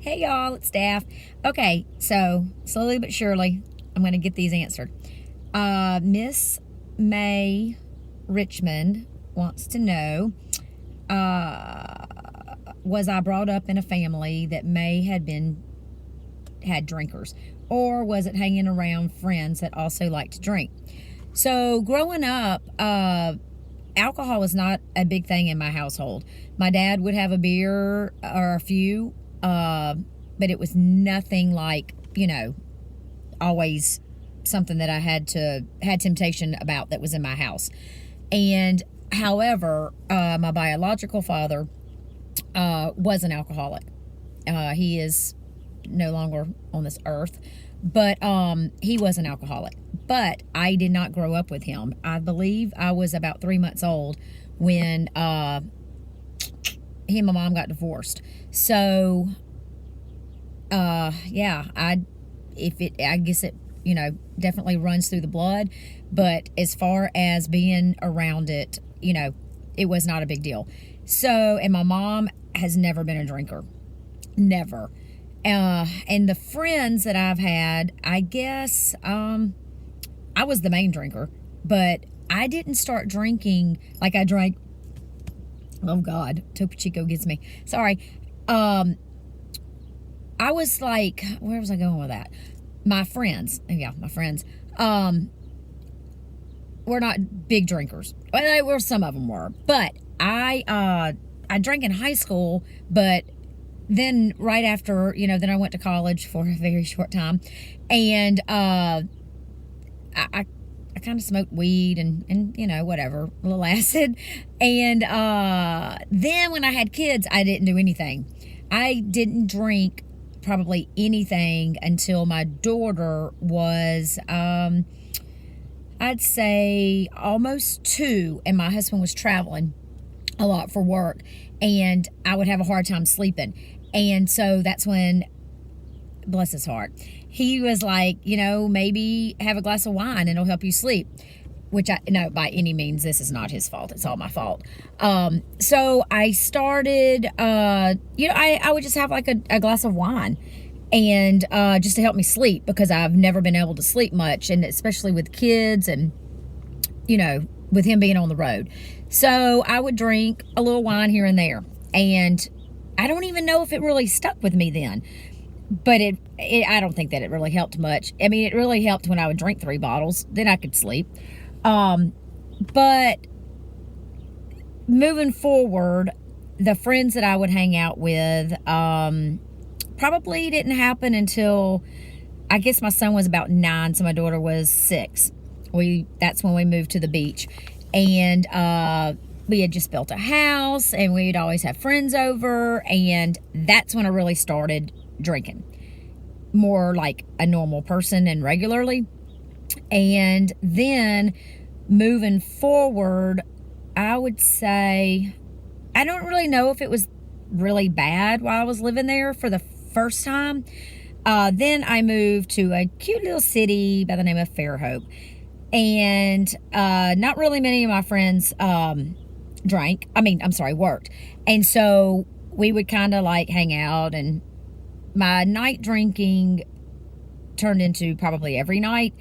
Hey y'all, it's Daff. Okay, so slowly but surely, I'm going to get these answered. Miss May Richmond wants to know uh, was I brought up in a family that may had drinkers, or was it hanging around friends that also like to drink? So growing up, alcohol was not a big thing in my household. My dad would have a beer or a few, but it was nothing like, always something that I had temptation about that was in my house. And however, my biological father was an alcoholic. He is no longer on this earth, but he was an alcoholic. But I did not grow up with him. I believe I was about 3 months old when he and my mom got divorced. So yeah, I guess it, definitely runs through the blood. But as far as being around it, it was not a big deal. So, and my mom has never been a drinker. Never. And the friends that I've had, I guess, I was the main drinker, but I didn't start drinking like I drank. Oh God, Topo Chico gets me. Sorry. I was like, where was I going with that? My friends, were not big drinkers. Well, they were, some of them were, but I drank in high school, but then right after, then I went to college for a very short time, and I kind of smoked weed and whatever, a little acid, and then when I had kids, I didn't do anything. I didn't drink probably anything until my daughter was I'd say almost 2, and my husband was traveling a lot for work, and I would have a hard time sleeping. And so that's when, bless his heart, he was like, maybe have a glass of wine and it'll help you sleep. Which no, by any means, this is not his fault. It's all my fault. So I started, I would just have like a glass of wine, and just to help me sleep, because I've never been able to sleep much, and especially with kids and, with him being on the road. So I would drink a little wine here and there, and I don't even know if it really stuck with me then, but I don't think that it really helped much. I mean, it really helped when I would drink 3 bottles, then I could sleep. But moving forward, the friends that I would hang out with, probably didn't happen until, I guess my son was about 9, so my daughter was 6. That's when we moved to the beach, and we had just built a house, and we'd always have friends over, and that's when I really started drinking more like a normal person and regularly. And then moving forward, I would say, I don't really know if it was really bad while I was living there for the first time. Then I moved to a cute little city by the name of Fairhope, and not really many of my friends worked. And so we would kind of like hang out, and my night drinking turned into probably every night.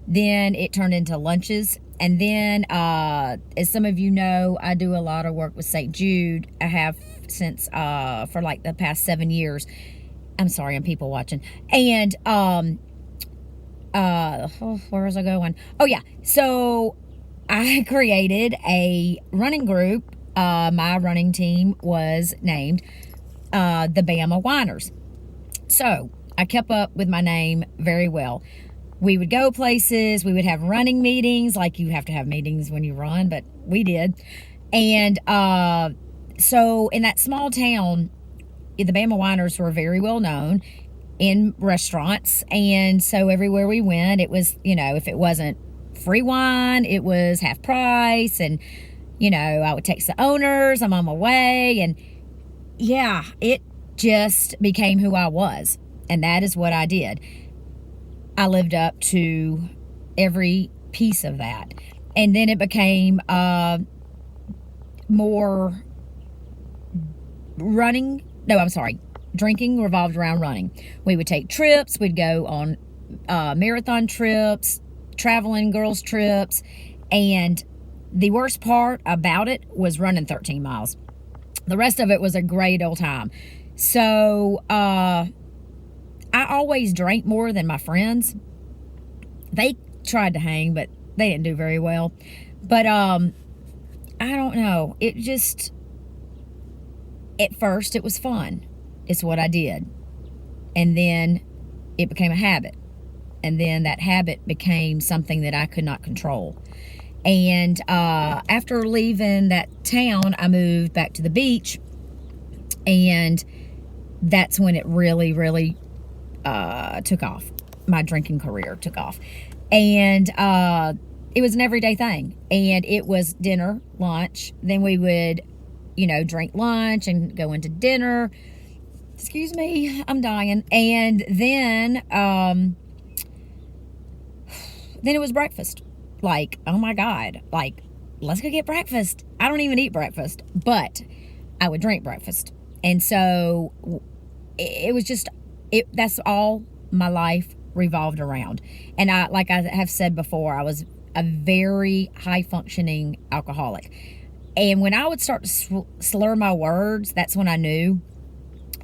Then it turned into lunches. And then, as some of you know, I do a lot of work with St. Jude. I have since, for like the past 7 years. I'm sorry, I'm people watching. And, where was I going? Oh yeah. So I created a running group. My running team was named, the Bama Whiners. So I kept up with my name very well. We would go places. We would have running meetings, like you have to have meetings when you run, but we did. And so in that small town, the Bama Whiners were very well known in restaurants. And so everywhere we went, it was, if it wasn't free wine, it was half price. And, I would text the owners, I'm on my way. And yeah, it just became who I was. And that is what I did. I lived up to every piece of that. And then it became more drinking revolved around running. We would take trips. We'd go on marathon trips, traveling girls trips, and the worst part about it was running 13 miles. The rest of it was a great old time. So I always drank more than my friends. They tried to hang, but they didn't do very well. But I don't know. It just, at first it was fun. It's what I did. And then it became a habit. And then that habit became something that I could not control. And after leaving that town, I moved back to the beach. And that's when it really, really took off. My drinking career took off. And it was an everyday thing. And it was dinner, lunch. Then we would, drink lunch and go into dinner. Excuse me, I'm dying. And then it was breakfast. Like, oh my God, like, let's go get breakfast. I don't even eat breakfast, but I would drink breakfast. And so it was just, that's all my life revolved around. And like I have said before, I was a very high functioning alcoholic. And when I would start to slur my words, that's when I knew,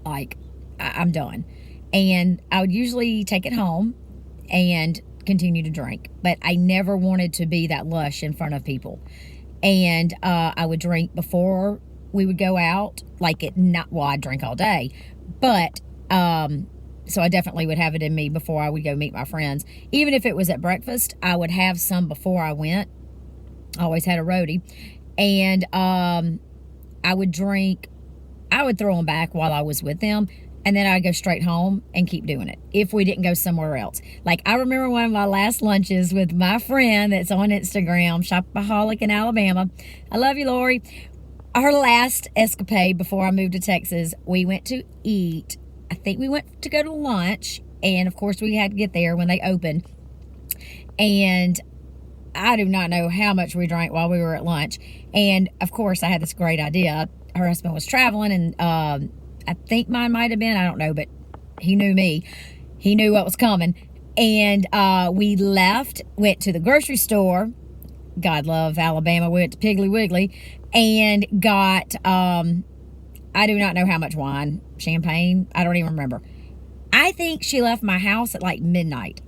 like, I'm done. And I would usually take it home and continue to drink. But I never wanted to be that lush in front of people. And I would drink before we would go out. I'd drink all day. But, so I definitely would have it in me before I would go meet my friends. Even if it was at breakfast, I would have some before I went. I always had a roadie. And I would drink. I would throw them back while I was with them. And then I'd go straight home and keep doing it if we didn't go somewhere else. Like, I remember one of my last lunches with my friend that's on Instagram, Shopaholic in Alabama. I love you, Lori. Our last escapade before I moved to Texas, we went to eat. I think we went to go to lunch. And, of course, we had to get there when they opened. And I do not know how much we drank while we were at lunch. And, of course, I had this great idea. Her husband was traveling, and I think mine might have been, I don't know, but he knew me. He knew what was coming. And we left, went to the grocery store. God love Alabama. We went to Piggly Wiggly and got, I do not know how much wine, champagne. I don't even remember. I think she left my house at like midnight.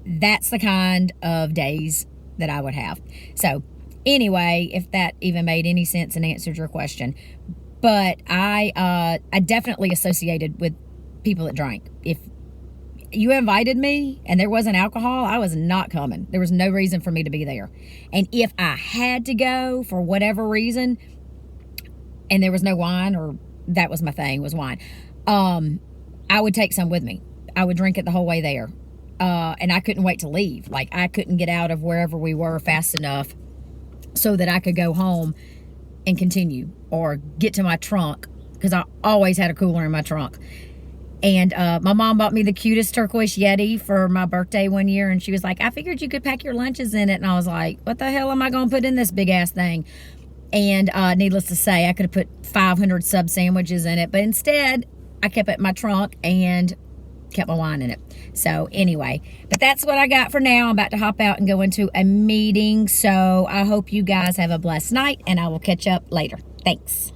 That's the kind of days that I would have. So anyway, if that even made any sense and answered your question. But I definitely associated with people that drank. If you invited me and there wasn't alcohol, I was not coming. There was no reason for me to be there. And if I had to go for whatever reason and there was no wine, or that was my thing, was wine, I would take some with me. I would drink it the whole way there. And I couldn't wait to leave. Like, I couldn't get out of wherever we were fast enough so that I could go home and continue, or get to my trunk, because I always had a cooler in my trunk. And my mom bought me the cutest turquoise Yeti for my birthday one year, and she was like, I figured you could pack your lunches in it. And I was like, what the hell am I going to put in this big ass thing? And needless to say, I could have put 500 sub sandwiches in it, but instead I kept it in my trunk and kept my wine in it. So anyway, but that's what I got for now. I'm about to hop out and go into a meeting. So I hope you guys have a blessed night, and I will catch up later. Thanks.